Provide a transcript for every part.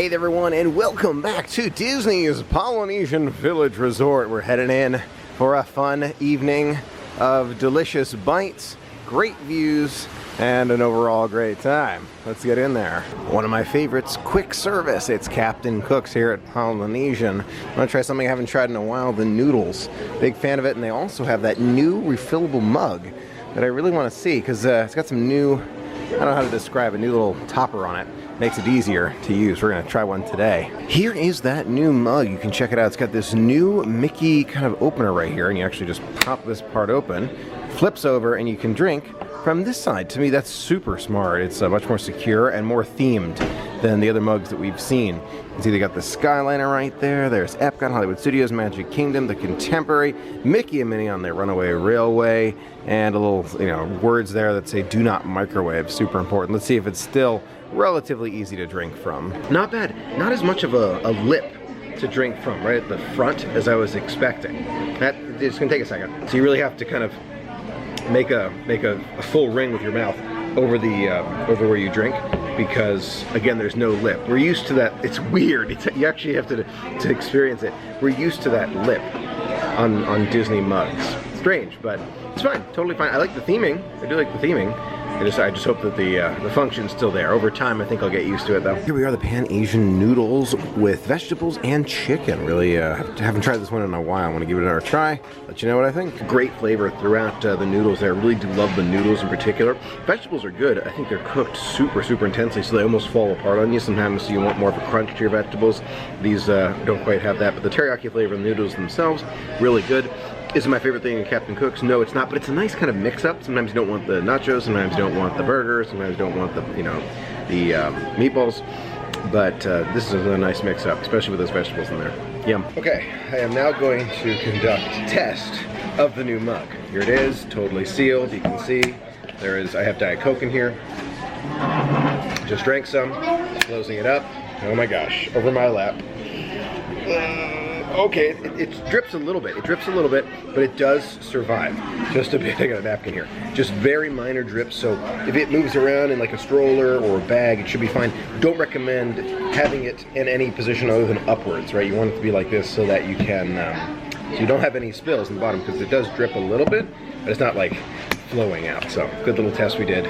Hey there everyone, and welcome back to Disney's Polynesian Village Resort. We're heading in for a fun evening of delicious bites, great views, and an overall great time. Let's get in there. One of my favorites, quick service. It's Captain Cook's here at Polynesian. I'm gonna try something I haven't tried in a while, the Noodles. Big fan of it, and they also have that new refillable mug that I really want to see because it's got some new, I don't know how to describe, a new little topper on it. Makes it easier to use. We're gonna try one today. Here is that new mug. You can check it out. It's got this new Mickey kind of opener right here, and you actually just pop this part open, flips over, and you can drink from this side. To me, that's super smart. It's much more secure and more themed than the other mugs that we've seen. You can see they got the Skyliner right there. There's Epcot, Hollywood Studios, Magic Kingdom, the Contemporary, Mickey and Minnie on their Runaway Railway, and a little, words there that say "Do not microwave." Super important. Let's see if it's still relatively easy to drink from. Not bad. Not as much of a lip to drink from right at the front as I was expecting. It's gonna take a second. So you really have to kind of make a full ring with your mouth over the over where you drink, because again, there's no lip. We're used to that. It's weird. You actually have to experience it. We're used to that lip on Disney mugs. Strange, but it's fine. Totally fine. I like the theming. I do like the theming. I just hope that the function's still there. Over time, I think I'll get used to it, though. Here we are, the Pan-Asian noodles with vegetables and chicken. Really haven't tried this one in a while. I want to give it another try. Let you know what I think. Great flavor throughout the noodles there. I really do love the noodles in particular. Vegetables are good. I think they're cooked super intensely, so they almost fall apart on you. Sometimes you want more of a crunch to your vegetables. These don't quite have that, but the teriyaki flavor of the noodles themselves, really good. Is it my favorite thing in Captain Cook's? No, it's not, but it's a nice kind of mix-up. Sometimes you don't want the nachos, sometimes you don't want the burger, sometimes you don't want the, the meatballs. But this is a nice mix-up, especially with those vegetables in there. Yum. Okay, I am now going to conduct a test of the new mug. Here it is, totally sealed. You can see I have Diet Coke in here. Just drank some, closing it up. Oh my gosh, over my lap. Okay, it drips a little bit. It drips a little bit, but it does survive. Just a bit. I got a napkin here. Just very minor drips. So if it moves around in like a stroller or a bag, it should be fine. Don't recommend having it in any position other than upwards, right? You want it to be like this so that you can, so you don't have any spills in the bottom, because it does drip a little bit, but it's not like flowing out. So good little test we did.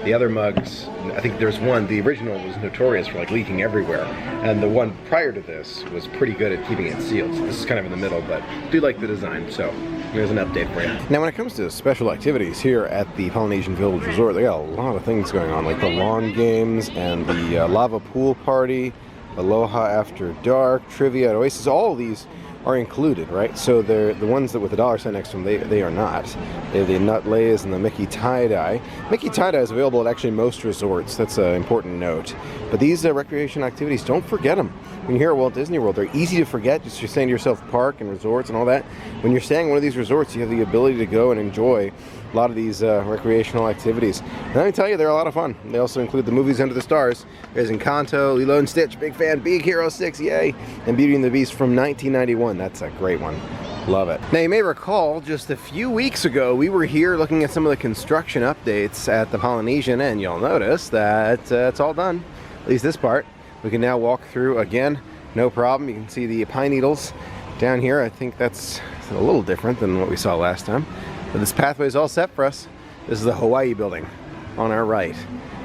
The other mugs, I think there's one, the original was notorious for like leaking everywhere, and the one prior to this was pretty good at keeping it sealed. So this is kind of in the middle, but I do like the design, so here's an update for you. Now when it comes to special activities here at the Polynesian Village Resort, they got a lot of things going on, like the lawn games and the lava pool party, Aloha After Dark, Trivia at Oasis. All of these are included, right? So they're the ones that with the $sign next to them, they are not. They have the Nut Lays and the Mickey Tie-Dye. Mickey Tie-Dye is available at actually most resorts. That's an important note. But these recreation activities, don't forget them. When you're here at Walt Disney World, they're easy to forget. Just you're saying to yourself, park and resorts and all that. When you're staying in one of these resorts, you have the ability to go and enjoy a lot of these recreational activities. And let me tell you, they're a lot of fun. They also include the movies Under the Stars. There's Encanto, Lilo and Stitch, big fan, Big Hero 6, yay! And Beauty and the Beast from 1991. That's a great one. Love it. Now you may recall just a few weeks ago we were here looking at some of the construction updates at the Polynesian, and you'll notice that it's all done, at least this part. We can now walk through again, no problem. You can see the pine needles down here. I think that's a little different than what we saw last time. But this pathway is all set for us. This is the Hawaii building on our right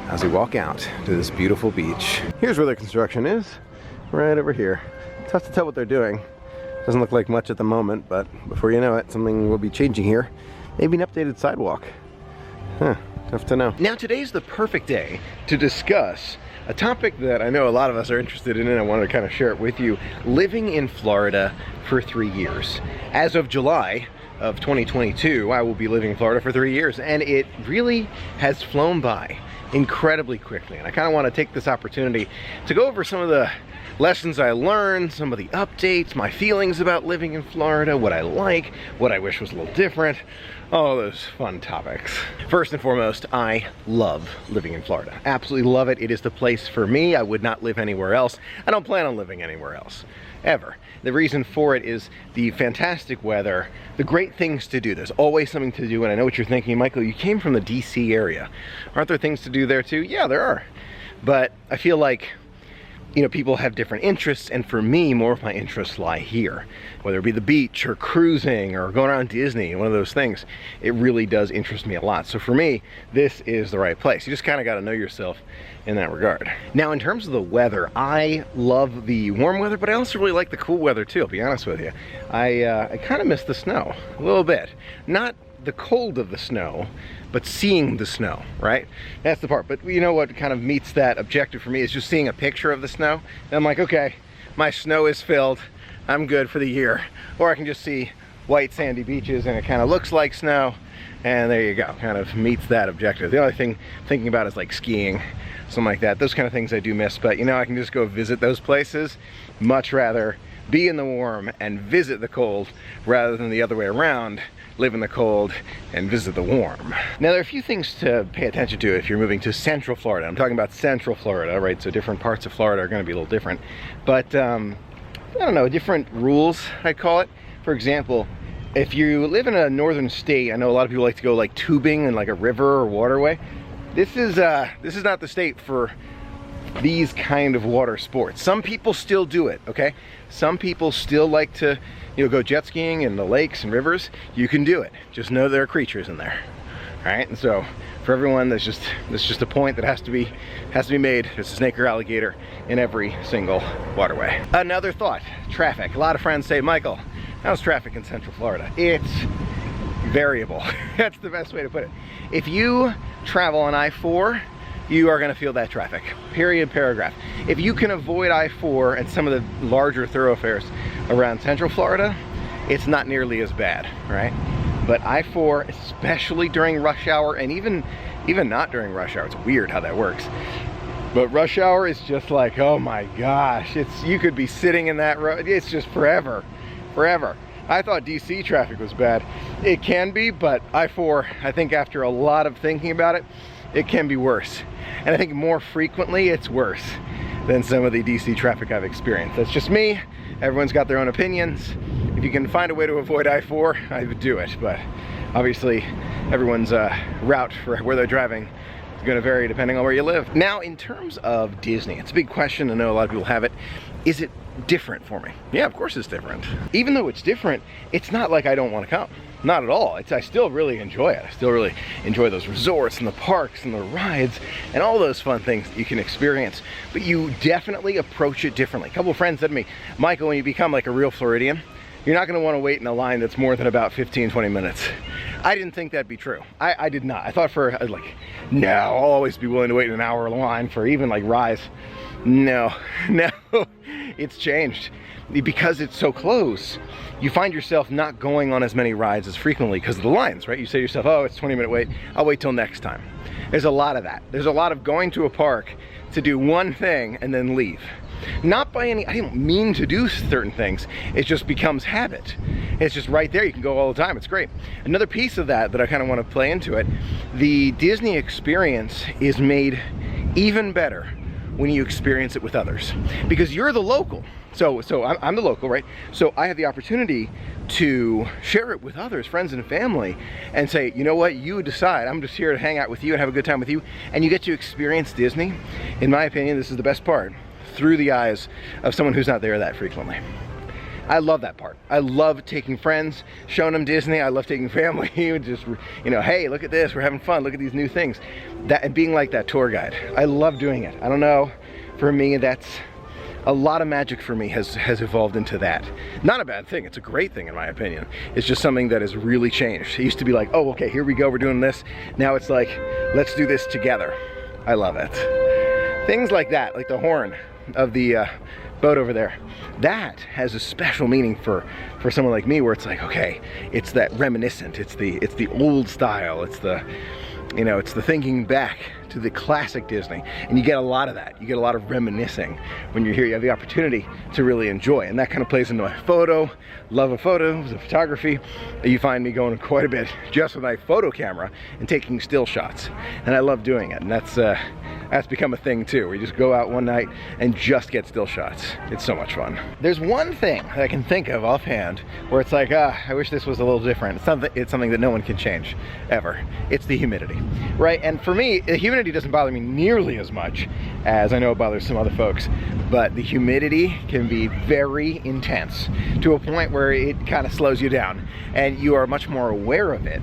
as we walk out to this beautiful beach. Here's where the construction is, right over here. Tough to tell what they're doing. Doesn't look like much at the moment, but before you know it, something will be changing here. Maybe an updated sidewalk. Huh, tough to know. Now today's the perfect day to discuss a topic that I know a lot of us are interested in, and I wanted to kind of share it with you. Living in Florida for 3 years. As of July of 2022, I will be living in Florida for 3 years, and it really has flown by incredibly quickly. And I kind of want to take this opportunity to go over some of the lessons I learned, some of the updates, my feelings about living in Florida, what I like, what I wish was a little different, all those fun topics. First and foremost, I love living in Florida. Absolutely love it. It is the place for me. I would not live anywhere else. I don't plan on living anywhere else, ever. The reason for it is the fantastic weather, the great things to do. There's always something to do, and I know what you're thinking, Michael, you came from the DC area. Aren't there things to do there too? Yeah, there are. But I feel like you know, people have different interests, and for me, more of my interests lie here. Whether it be the beach or cruising or going around Disney, one of those things, it really does interest me a lot. So for me, this is the right place. You just kind of got to know yourself in that regard. Now, in terms of the weather, I love the warm weather, but I also really like the cool weather too, I'll be honest with you. I kind of miss the snow a little bit. Not the cold of the snow, but seeing the snow, right? That's the part. But you know what kind of meets that objective for me is just seeing a picture of the snow. And I'm like, okay, my snow is filled. I'm good for the year. Or I can just see white sandy beaches and it kind of looks like snow. And there you go, kind of meets that objective. The only thing thinking about is like skiing, something like that. Those kind of things I do miss, but you know, I can just go visit those places. Much rather be in the warm and visit the cold rather than the other way around. Live in the cold and visit the warm. Now, there are a few things to pay attention to if you're moving to Central Florida. I'm talking about Central Florida, right? So different parts of Florida are going to be a little different. But, I don't know, different rules, I'd call it. For example, if you live in a northern state, I know a lot of people like to go like tubing in like a river or waterway. This is not the state for these kind of water sports. Some people still do it, okay? Some people still like to, you know, go jet skiing in the lakes and rivers. You can do it. Just know there are creatures in there. All right, and so for everyone, that's just a point that has to be made. There's a snake or alligator in every single waterway. Another thought, traffic. A lot of friends say, Michael, how's traffic in Central Florida? It's variable. That's the best way to put it. If you travel on I-4, you are going to feel that traffic, period, paragraph. If you can avoid I-4 and some of the larger thoroughfares around Central Florida, it's not nearly as bad, right? But I-4, especially during rush hour, and even not during rush hour, it's weird how that works. But rush hour is just like, oh my gosh, you could be sitting in that road, it's just forever, forever. I thought DC traffic was bad. It can be, but I-4, I think after a lot of thinking about it, it can be worse. And I think more frequently it's worse than some of the DC traffic I've experienced. That's just me. Everyone's got their own opinions. If you can find a way to avoid I-4, I would do it. But obviously everyone's route for where they're driving is going to vary depending on where you live. Now, in terms of Disney, it's a big question. I know a lot of people have it. Is it different for me? Yeah, of course it's different. Even though it's different, it's not like I don't want to come. Not at all. I still really enjoy it. I still really enjoy those resorts and the parks and the rides and all those fun things that you can experience. But you definitely approach it differently. A couple of friends said to me, Michael, when you become like a real Floridian, you're not going to want to wait in a line that's more than about 15-20 minutes. I didn't think that'd be true. I did not. I thought no, I'll always be willing to wait in an hour line for even like rides. No, it's changed. Because it's so close, you find yourself not going on as many rides as frequently because of the lines, right? You say to yourself, oh, it's a 20-minute wait, I'll wait till next time. There's a lot of that. There's a lot of going to a park to do one thing and then leave. Not by I didn't mean to do certain things, it just becomes habit. It's just right there, you can go all the time, it's great. Another piece of that I kind of want to play into it, the Disney experience is made even better when you experience it with others. Because you're the local. So I'm the local, right? So I have the opportunity to share it with others, friends and family, and say, you know what, you decide. I'm just here to hang out with you and have a good time with you. And you get to experience Disney. In my opinion, this is the best part, through the eyes of someone who's not there that frequently. I love that part. I love taking friends, showing them Disney. I love taking family, just, you know, hey, look at this, we're having fun, look at these new things. And being like that tour guide. I love doing it. I don't know, for me, that's a lot of magic for me has evolved into that. Not a bad thing, it's a great thing in my opinion. It's just something that has really changed. It used to be like, oh, okay, here we go, we're doing this. Now it's like, let's do this together. I love it. Things like that, like the horn of the boat over there, that has a special meaning for someone like me, where it's like, okay, it's that reminiscent, it's the old style, it's the, you know, it's the thinking back to the classic Disney. And you get a lot of that. You get a lot of reminiscing when you're here. You have the opportunity to really enjoy, and that kind of plays into my love of photos, of photography. You find me going quite a bit just with my photo camera and taking still shots, and I love doing it. And that's That's become a thing too. We just go out one night and just get still shots. It's so much fun. There's one thing that I can think of offhand where it's like, I wish this was a little different. It's something that no one can change, ever. It's the humidity, right? And for me, the humidity doesn't bother me nearly as much as I know it bothers some other folks, but the humidity can be very intense to a point where it kind of slows you down, and you are much more aware of it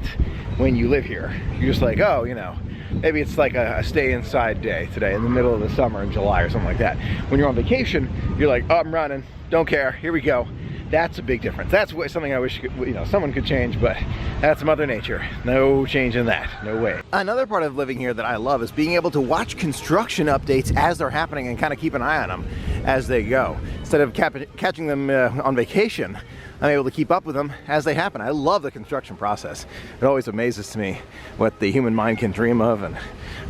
when you live here. You're just like, oh, you know, maybe it's like a stay inside day today in the middle of the summer in July or something like that. When you're on vacation, you're like, oh, I'm running, don't care, here we go. That's a big difference. That's something I wish, you know, someone could change, but that's Mother Nature. No change in that, no way. Another part of living here that I love is being able to watch construction updates as they're happening and kind of keep an eye on them as they go. Instead of catching them on vacation, I'm able to keep up with them as they happen. I love the construction process. It always amazes me what the human mind can dream of and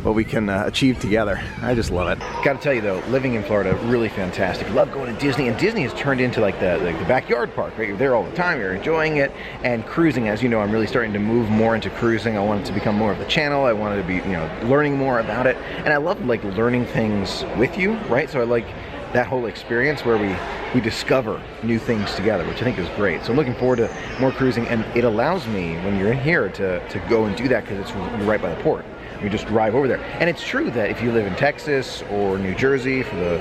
what we can achieve together. I just love it. Gotta tell you though, living in Florida, really fantastic. Love going to Disney, and Disney has turned into like the backyard park, right? You're there all the time, you're enjoying it, and cruising, as you know, I'm really starting to move more into cruising. I want it to become more of the channel. I wanted to be, you know, learning more about it. And I love like learning things with you, right? So I like that whole experience where we discover new things together, which I think is great. So I'm looking forward to more cruising, and it allows me, when you're in here, to go and do that because it's right by the port. You just drive over there. And it's true that if you live in Texas or New Jersey for the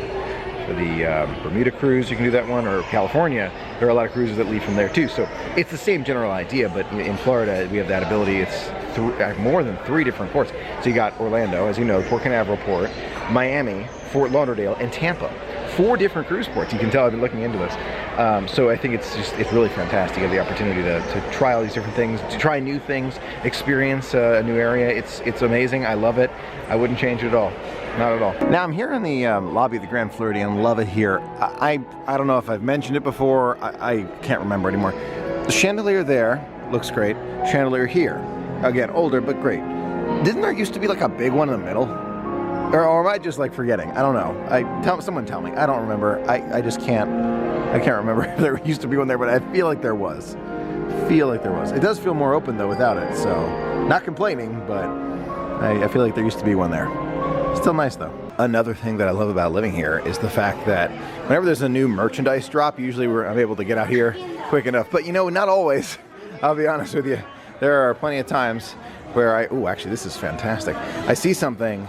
Bermuda cruise, you can do that one, or California, there are a lot of cruises that leave from there too. So it's the same general idea, but in Florida we have that ability. It's more than 3 different ports. So you got Orlando, as you know, Port Canaveral Port, Miami, Fort Lauderdale, and Tampa. 4 different cruise ports. You can tell I've been looking into this. So I think it's really fantastic. You have the opportunity to try all these different things, to try new things, experience a new area. It's amazing. I love it. I wouldn't change it at all. Not at all. Now I'm here in the lobby of the Grand Floridian. Love it here. I don't know if I've mentioned it before. I can't remember anymore. The chandelier there looks great. Chandelier here, again, older but great. Didn't there used to be like a big one in the middle? Or am I just like forgetting? I don't know. Someone tell me. I don't remember. I just can't. I can't remember if there used to be one there, but I feel like there was. It does feel more open though without it. So not complaining, but I feel like there used to be one there. Still nice though. Another thing that I love about living here is the fact that whenever there's a new merchandise drop, usually I'm able to get out here quick enough. But you know, not always. I'll be honest with you. There are plenty of times where actually this is fantastic. I see something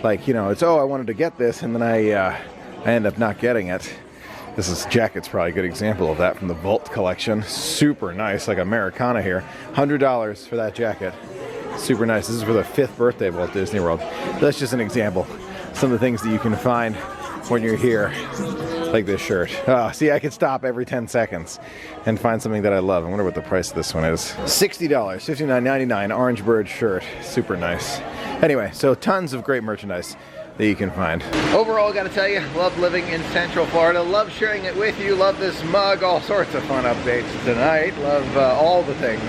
like, you know, it's, oh, I wanted to get this, and then I end up not getting it. This jacket's probably a good example of that from the Walt collection. Super nice, like Americana here. $100 for that jacket. Super nice. This is for the 5th birthday of Walt Disney World. That's just an example. Some of the things that you can find when you're here, like this shirt. Oh, see, I could stop every 10 seconds and find something that I love. I wonder what the price of this one is. $60, $59.99, orange bird shirt. Super nice. Anyway, so tons of great merchandise that you can find. Overall, gotta tell you, love living in Central Florida. Love sharing it with you. Love this mug. All sorts of fun updates tonight. Love all the things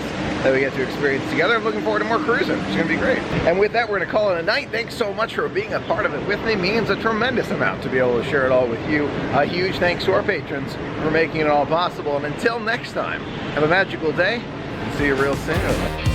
that we get to experience together. I'm looking forward to more cruising. It's gonna be great. And with that, we're gonna call it a night. Thanks so much for being a part of it with me. It means a tremendous amount to be able to share it all with you. A huge thanks to our patrons for making it all possible. And until next time, have a magical day and see you real soon.